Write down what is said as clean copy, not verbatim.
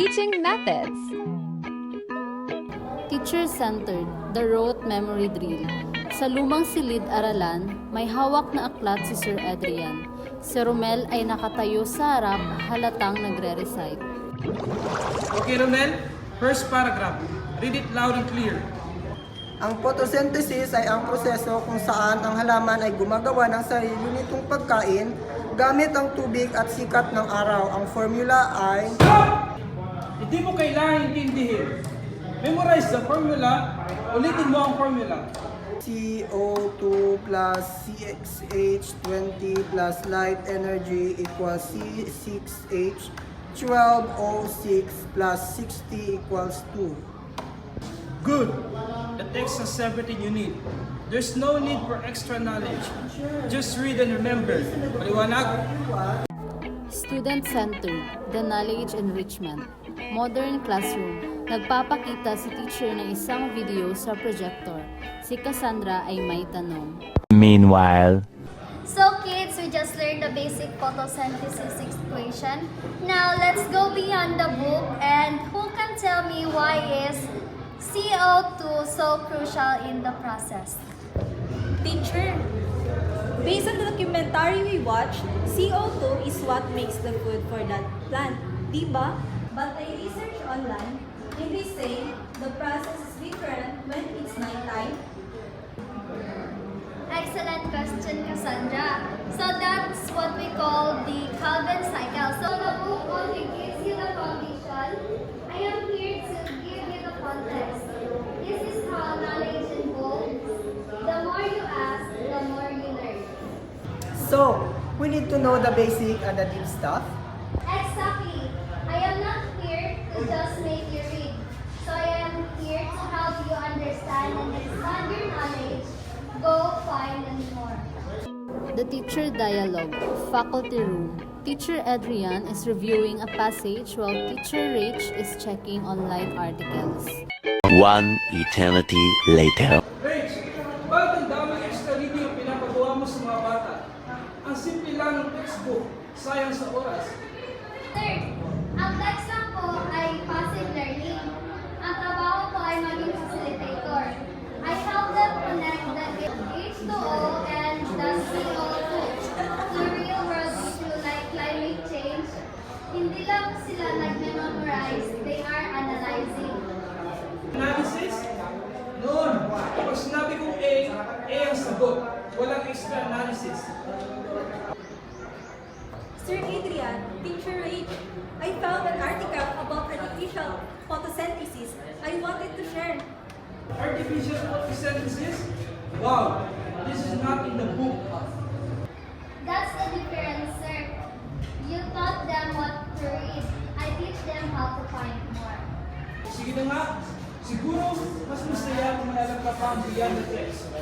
Teaching methods. Teacher-centered, the rote memory drill. Sa lumang silid-aralan, may hawak na aklat si Sir Adrian. Si Romel ay nakatayo sa harap, halatang nagre-recite. Okay, Romel. First paragraph. Read it loud and clear. Ang photosynthesis ay ang proseso kung saan ang halaman ay gumagawa ng sarili nitong pagkain gamit ang tubig at sikat ng araw. Ang formula ay... Stop! Hindi mo kailangan intindihin. Memorize the formula. Ulitin mo ang formula. CO2 plus CXH20 plus light energy equals C6H12O6 plus 60 equals 2. Good. The text has everything you need. There's no need for extra knowledge. Just read and remember. Maliwanag? Student-centered, the knowledge enrichment. Modern classroom. Nagpapakita si teacher ng isang video sa projector. Si Cassandra ay may tanong. Meanwhile, So kids, we just learned the basic photosynthesis equation. Now let's go beyond the book, and who can tell me why is CO2 so crucial in the process? Teacher, based on the documentary we watched, CO2 is what makes the food for that plant, diba? But I researched online, and they say the process is different when it's nighttime. Excellent question, Cassandra. So that's what we call the Calvin cycle. So the book only gives you the foundation. I am here to give you the context. This is how knowledge evolves. The more you ask, the more you learn. So, we need to know the basic and the deep stuff. Exactly. I am not here to just make you read. So I am here to help you understand and expand your knowledge. Go find and more. The teacher dialogue, faculty room. Teacher Adrian is reviewing a passage while Teacher Rach is checking online articles. one eternity later. Rach, bakit ang daming extra reading ang pinapagawa mo sa mga bata? Ang simple lang ng textbook. Sayang sa oras. Third, ang textbook ko ay passive learning. Ang trabaho ko ay maging facilitator. I help them connect the H2O and the CO2 to real world issues like climate change. Hindi lang sila nag-memorize, they are analyzing. Analysis? Noon. Pag sinabi kong A ang sagot. Walang extra analysis. Sir Adrian, Teacher Rach, I found an article about artificial photosynthesis I wanted to share. Artificial photosynthesis? Wow, this is not in the book. That's the difference, sir. You taught them what to read. I teach them how to find more. Sige na nga, siguro mas masaya kung alam ka pa ang beyond the text.